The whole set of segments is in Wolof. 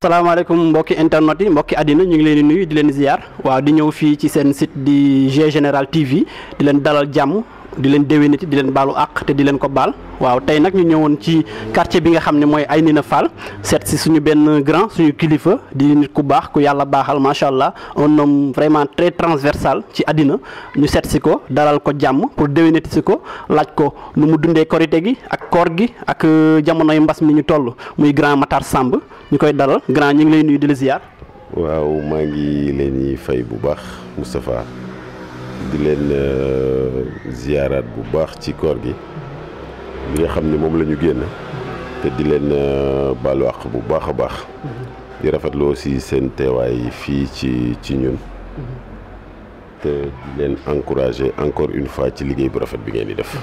salaamaaleykum mbokki internet yi mbokki àddina ñu ngi leen di nuyu di leen ziar waaw di ñëw fii ci seen site di G Général TV di leen dalal jàmm di leen déwéniti di leen baalu àq te di leen ko baal waaw tey nag ñu ñëwoon ci quartier bi nga xam ne mooy Aynina Fall seet si suñu benn grand suñu kilifa di nit ku baax ku yàlla baaxal macha allah un homme vraiment très transversal ci àddina ñu seet si ko dalal ko jàmm pour déwéniti si ko laaj ko nu mu dundee korite gi ak koor gi ak jamonoy mbas mi ñu toll muy grand Matar Samb ñu koy dalal grand ñu ngi lay nuyu di la ziar. waaw maa ngi leen di fay bu baax Moustapha di leen ziaraat bu baax ci koor gi li nga xam ne moom la ñu génn te di leen baalu àq bu baax a baax di rafetlu aussi seen teewaay fii ci ñun te di leen encourager encore une fois ci liggéey bu rafet bi ngeen di def.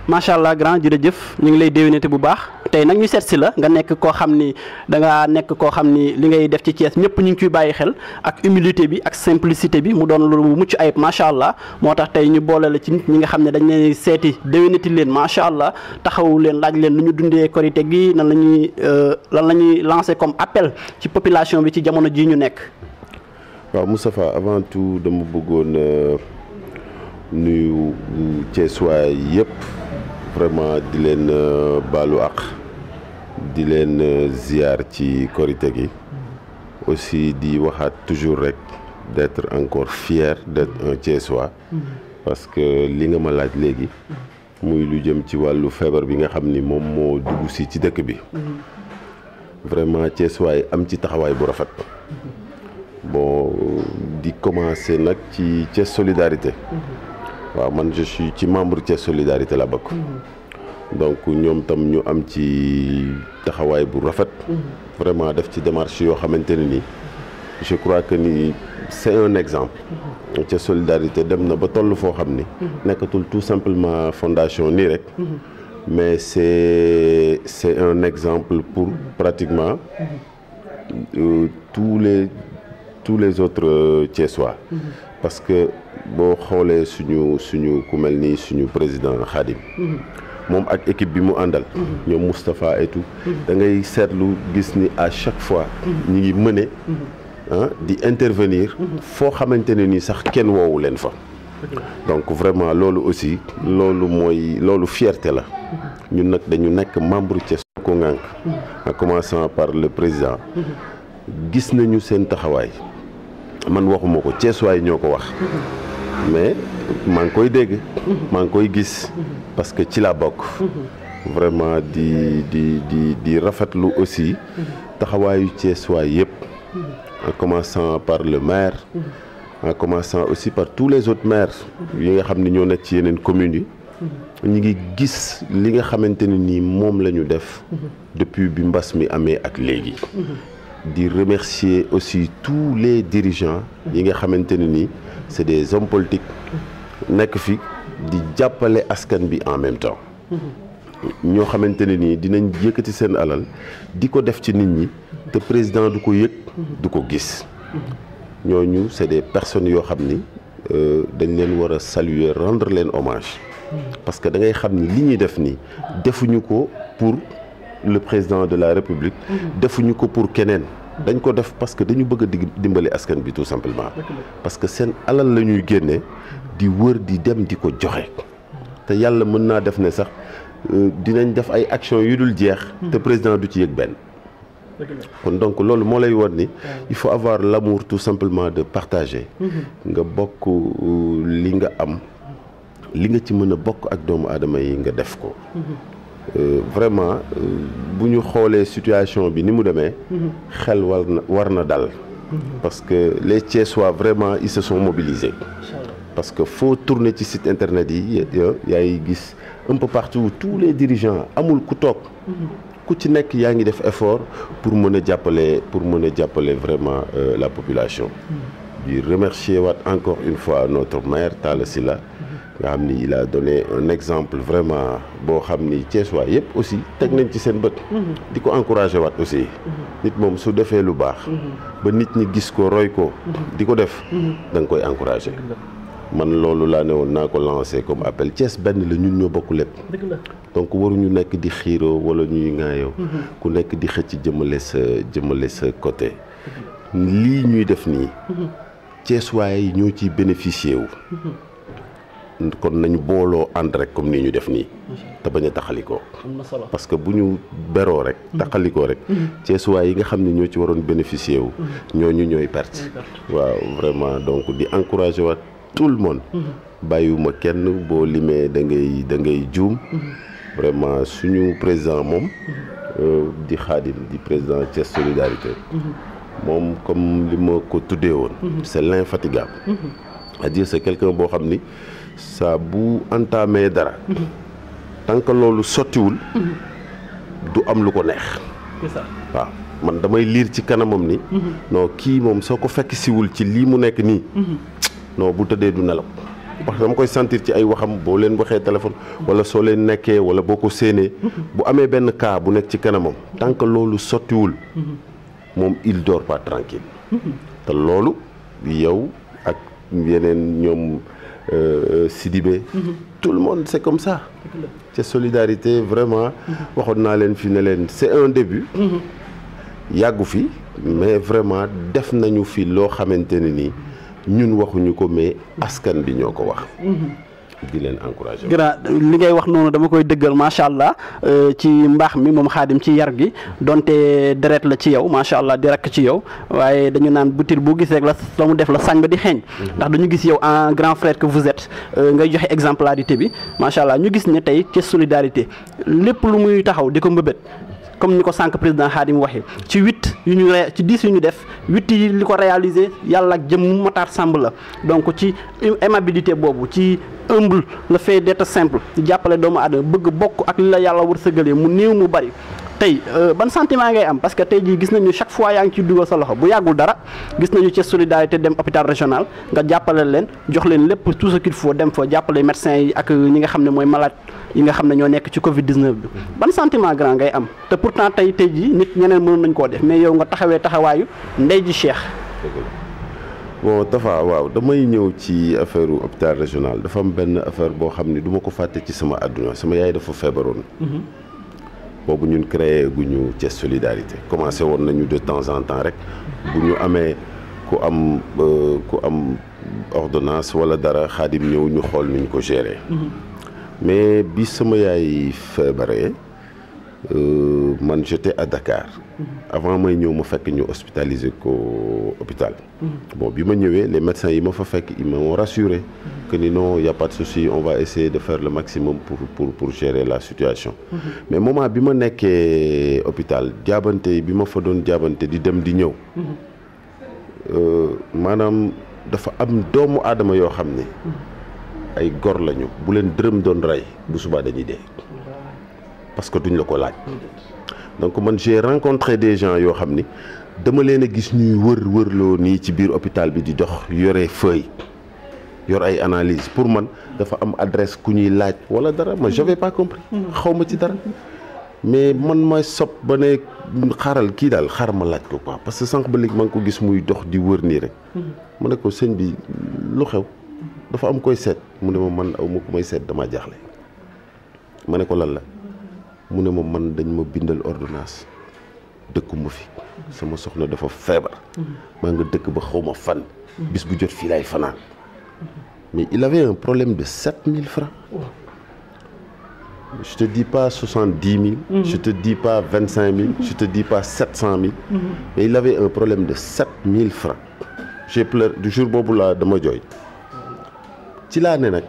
macha allah grand jërëjëf ñu ngi lay déwénati bu baax tey nag ñu seet si la nga nekk koo xam ni da nga nekk koo xam ni li ngay def ci Thiès ñëpp ñu ngi ciy bàyyi xel ak humilité bi ak simplicité bi mu doon lu mucc ayib macha allah moo tax tey ñu boole la ci nit ñi nga xam ne dañ leen seeti déwénati leen macha allah taxawu leen laaj leen nu ñu dundee korite gi lan la ñuy lancer comme appel ci population bi ci jamono ji ñu nekk. waaw Moustapha avant tout dama bëggoon nuyu Thiessois yëpp. vraiment di leen baalu àq di leen ziar ci korite gi aussi di waxaat toujours rek d'être encore fier d'être un Thiessois parce que li nga ma laaj léegi muy lu jëm ci wàllu feebar bi nga xam ni moom moo dugg si ci dëkk bi vraiment Thiessois yi am ci taxawaay bu rafet bon di commencer nag ci Thiès solidarité waaw man je suis ci membre Thiès solidarité la bokk donc ñoom tam ñu am ci taxawaay bu rafet vraiment def ci démarche yoo xamante ne ni je crois que ni c'est un exemple Thiès solidarité dem na ba toll foo xam ni nekkatul tout simplement fondation nii rek mais c'est un exemple pour pratiquement tous les autres Thiessois parce que boo xoolee suñu ku mel ni suñu président Khadim moom ak équipe bi mu àndal ñoom Moustapha et tout da ngay seetlu gis ni à chaque fois ñi ngi mëne di intervenir foo xamante ne ni sax kenn woowu leen fa donc vraiment loolu aussi loolu fierté la ñun nag dañu nekk membre Thiès ko ngànk en commençant par le président gis nañu seen taxawaay man waxuma ko Thiessois ñoo ko wax mais maa ngi koy dégg maa ngi koy gis parce que ci laa bokk vraiment di rafetlu aussi taxawaayu Thiessois yëpp en commençant par le maire en commençant aussi par tous les autres maires yi nga xam ne ñoo nekk ci yeneen communes yi ñu ngi gis li nga xamante ne nii moom la ñu def depuis bi mbas mi amee ak léegi di remercier aussi tous les dirigeants yi nga xamante ne nii c'est des hommes politiques nekk fi di jàppale askan bi en même temps ñoo xamante ne nii dinañ yëkkati seen alal di ko def ci nit ñi te président du ko yëg du ko gis ñooñu c'est des personnes yoo xam ni dañ leen war a saluer rendre leen hommage parce que da ngay xam ni li ñuy def nii defuñu ko pour le président de la République defuñu ko pour keneen dañ ko def parce que dañu bëgg a dimbali askan bi tout simplement parce que seen alal la ñuy génne di wër di dem di ko joxe te yàlla mën naa def ne sax dinañ def ay actions yu dul jeex te président du ci yëg benn kon donc loolu moo lay won ni il faut avoir l'amour tout simplement de partager nga bokk li nga am li nga ci mën a bokk ak doomu aadama yi nga def ko vraiment bu ñu xoolee situation bi ni mu demee xel war na dal parce que les Thiessois vraiment ils se sont mobilisés parce que faut tourner ci site internet yi yaay gis un peu partout tous les dirigeants amul ku toog ku ci nekk yaa ngi def effort pour mën a jàppale vraiment la population di remercier waat encore une fois notre maire Talla Sylla nga xam ni il a donné un exemple vraiment boo xam ni Thiessois yëpp aussi teg nañ ci seen bët di ko encourager waat aussi nit moom su defee lu baax ba nit ñi gis ko roy ko di ko def da nga koy encourager man loolu laa ne woon naa ko lancé comme appel Thiès benn la ñun ñoo bokk lépp. dëgg la donc waruñu nekk di xiiroo wala ñuy ŋaayoo. ku nekk di xëcc jëmale sa côté. lii ñuy def nii. Thiès waaye ñoo ciy bénéficier wu. kon nañu booloo ànd rek comme nii ñu def nii. te bañ a taxalikoo. am na solo parce que bu ñu beroo rek. taxalikoo rek. Thiès waaye yi nga xam ne ñoo ci waroon bénéficier wu. ñooñu ñooy perte. waaw vraiment donc di encourager waat tout le monde. bàyyiwuma kenn boo limee da ngay juum. vraiment suñu président moom. di Khadim di président Thiès Solidarité. moom comme li ma ko tuddee woon. c'est l'infatigable. c'est-à-dire c'est quelqu'un boo xam ni saa bu entamé dara. tant que loolu sottiwul. du am lu ko neex. c'est ça waaw man damay liir ci kanamam ni. non kii moom soo ko fekk siwul ci lii mu nekk nii. non bu tëddee du nelaw. parce que dama koy sentir ci ay waxam boo leen waxee téléphone. wala soo leen nekkee wala boo ko séenee. bu amee benn cas bu nekk ci kanamam. tant que loolu sottiwul. moom il dort pas tranquille. te loolu yow ak yeneen ñoom Sidibé. tout le monde c'est comme ça. ci solidarité vraiment. waxoon naa leen fi ne leen c'est un début. yàggu fi mais vraiment def nañu fi loo xamante ne nii ñun waxuñu ko mais askan bi ñoo ko wax. di leen encourager. li ngay wax noonu dama koy dëggal macha allah ci mbaax mi moom Khadim ci yar gi donte deret la ci yow macha allah di rakk ci yow waaye dañu naan butil boo gisee rek la mu def la sañ ba di xeeñ. ndax dañu gis yow en grand frère que vous êtes ngay joxe exemplarité bi macha allah ñu gis ne tey ci solidarité lépp lu muy taxaw di ko mbëbët. comme ni ko sànq président Khadim waxee ci 10 yu ñu def 8 yi li ko réaliser yàlla ak jëm Matar Samb la donc ci aimabilité boobu ci humble le fait d'être simple di jàppale doomu aadama bëgg bokk ak li la yàlla wërsëgalee mu néew mu bari tey ban sentiment ngay am parce que tey jii gis nañu chaque fois yaa ngi ciy dugal sa loxo bu yàggul dara gis nañu ci solidarité dem hôpital régional nga jàppale leen jox leen lépp tout ce qu'il faut dem fa jàppale médecins yi ak ñi nga xam ne mooy malade yi nga xam ne ñoo nekk ci Covid 19 bi ban sentiment grand ngay am te pourtant tey jii nit ñeneen mënoon nañ koo def mais yow nga taxawee taxawaayu ndey ji Cheikh. bon Tafa waaw damay ñëw ci affaire hôpital régional dafa am benn affaire boo xam ne du ma ko fàtte ci sama àdduna sama yaay dafa feebaroon. boobu ñun créé guñu Thiès solidarité commencé woon nañu de temps en temps rek bu ñu amee ku am ordonnance wala dara Khadim ñëw ñu xool nuñ ko gérer. mais bi sama yaay feebaree man j'étais à Dakar. avant may ñëw ma fekk ñu hospitaliser ko hôpital. bon bi ma ñëwee les médecins yi ma fa fekk ils m'ont rassuré que ni non y a pas de souci on va essayer de faire le maximum pour gérer la situation. mais moment bi ma nekkee hôpital jaabante bi ma fa doon jaabante di dem di ñëw. maanaam dafa am doomu aadama yoo xam ne. ay gor lañu bu leen dërëm doon rey bu subaa dañuy dee parce que duñ la ko laaj. donc man j'ai rencontré des gens yoo xam ni dama leen a gis ñuy wërloo nii ci biir hôpital bi di dox yore feuille yor ay analyse pour man dafa am adresse ku ñuy laaj wala dara ma j'avais pas compris xaw ma ci dara mais man ma sob ba ne xaaral kii daal xaar ma laaj ko quoi parce que sànq ba léegi maa ngi ko gis muy dox di wër nii rek ma ne ko sëñ bi lu xew dafa am koy seet mu ne ma man aw ma ku may seet damaa jaaxle ma ne ko lan la mu ne ma man dañ ma bindal ordonnance dëkkuma fi sama soxna dafa feebar maa nga dëkk ba xaw ma fan bis bu jot fii laay fanaan mais il avait un problème de 7000 francs je te dis pas 70 000 je te dis pas 25 000 je te dis pas 700 000 mais il avait un problème de 7000 francs j'ai pleuré du jour boobu laa dama jooy ci laa ne nag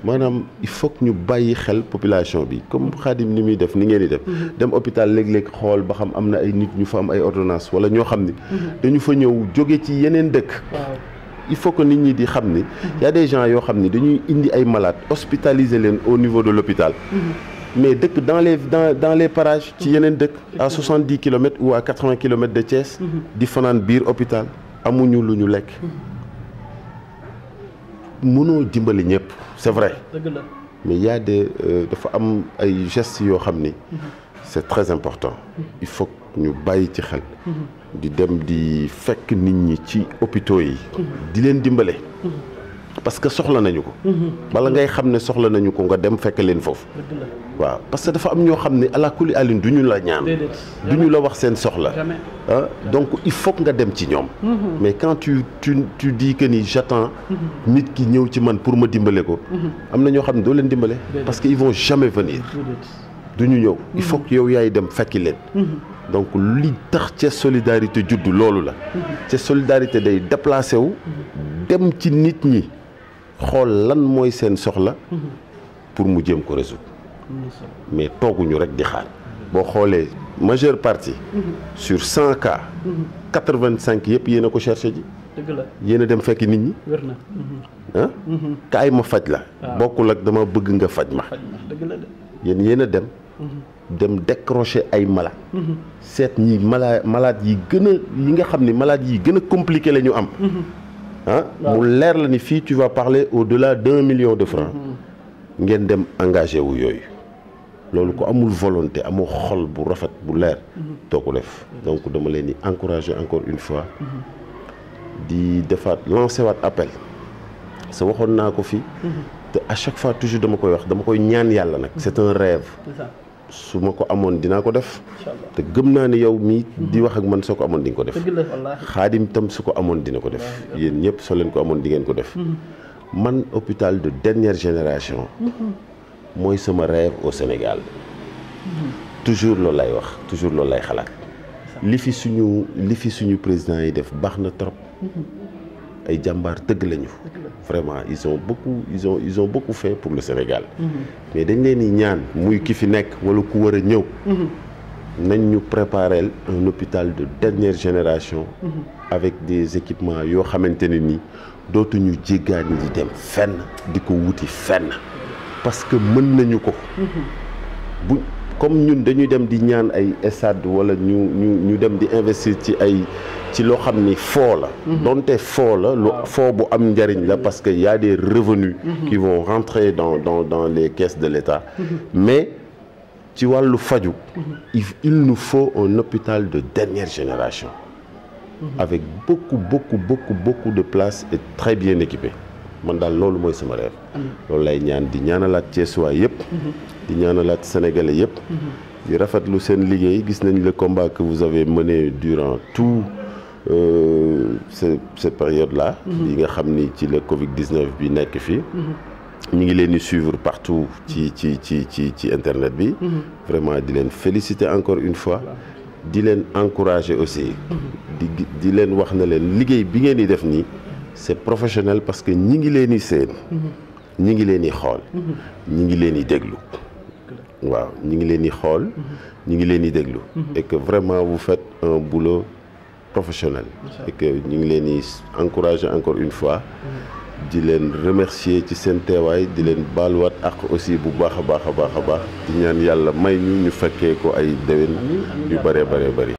maanaam il faut que ñu bàyyi xel population bi comme Khadim ni muy def ni ngeen di def dem hôpital léeg-léeg xool ba xam am na ay nit ñu fa am ay ordonnance wala ñoo xam ni dañu fa ñëw jóge ci yeneen dëkk il faut que nit ñi di xam ni y a des gens yoo xam ni dañuy indi ay malades hospitaliser leen au niveau de l'hôpital mais dëkk dans les parages ci yeneen dëkk à 70 kilomètres ou à 80 kilomètres de Thiès di fanaan biir hôpital amuñu lu ñu lekk mënoo dimbali ñëpp c'est vrai mais y a des dafa am ay gestes yoo xam ni c'est très important il faut ñu bàyyi ci xel di dem di fekk nit ñi ci hôpitaux yi di leen dimbale parce que soxla nañu ko. bala ngay xam ne soxla nañu ko nga dem fekk leen foofu. waaw parce que dafa am ñoo xam ne ala kulli alin du ñu la ñaan. du ñu la wax seen soxla. ah donc il faut que nga dem ci ñoom. mais quand tu dis que ni j'attends nit ki ñëw ci man pour ma dimbale ko. am na ñoo xam ne doo leen dimbale. parce que ils vont jamais venir. du ñu ñëw il faut que yow yaay dem fekki leen. donc li tax ca solidarité juddu loolu la. ca solidarité day déplacé wu. dem ci nit ñi xool lan mooy seen soxla. pour mu jéem ko résoudre. mais tooguñu rek di xaar. boo xoolee majeure partie. sur 100 cas. 85 yëpp yéen a ko cherché ji. dëgg la yéen a dem fekki nit ñi. wér na. ah kaay ma faj la. bokkul ak dama bëgg nga faj ma. dëgg la de. yéen a dem. dem décrocher ay malade. seet ñi malade yi gën a yi nga xam ne malade yi gën a compliqué la ñu am. ah mu leer la ni fii tu vas parler au-delà d'1 million de francs. ngeen dem engagé wu yooyu. loolu ko amul volonté amoo xol bu rafet bu leer. doo ko def donc dama leen di encourager encore une fois. di defaat lancer waat appel. sa waxoon naa ko fii. te à chaque fois toujours dama koy wax dama koy ñaan yàlla nag. c'est un rêve. su ma ko amoon dinaa ko def. te gëm naa ne yow mii di wax ak man soo ko amoon di nga ko def. Xaadim tam su ko amoon dina ko def. yéen ñëpp soo leen ko amoon di ngeen ko def. man hôpital de dernière génération. mooy sama rêve au Sénégal. toujours loolu lay wax toujours loolu lay xalaat. li fi suñu président yi def baax na trop. ay jàmbaar tëgg lañu. vraiment ils ont beaucoup fait pour le Sénégal. mais dañ leen di ñaan muy ki fi nekk wala ku war a ñëw. nañ ñu préparer un hôpital de dernière génération. avec des équipements yoo xamante ne ni dootuñu jéggaani di dem fenn di ko wuti fenn. parce que mën nañu ko. bu comme ñun dañuy dem di ñaan ay stade wala ñu dem di investir ci loo xam ni foo la. donte foo la lu foo bu am njariñ la parce que y a des revenus. qui vont rentrer dans les caisses de l'État. mais ci wàllu faju il nous faut un hôpital de dernière génération. avec beaucoup de places et très bien équipé. man daal loolu mooy sama rêve. loolu lay ñaan di ñaanalaat Thiessois yëpp. di ñaanalaat sénégalais yëpp. di rafetlu seen liggéey gis nañ le combat que vous avez mené durant tout cette période là. yi nga xam ni ci la Covid-19 bi nekk fii. ñu ngi leen di suivre partout ci internet bi. vraiment di leen féliciter encore une fois. di leen encourager aussi. di leen wax na leen liggéey bi ngeen di def nii. c'est professionnel parce que ñi ngi leen di seen. ñi ngi leen di xool. ñi ngi leen di déglu. waaw ñi ngi leen di xool. ñi ngi leen di déglu. et que vraiment vous faites un boulot professionnel. et que ñi ngi leen di encourager encore une fois. di leen remercier ci seen teewaay di leen baaluwaat ak aussi bu baax a baax di ñaan yàlla may ñu fekkee ko ay déwén yu bëree bari.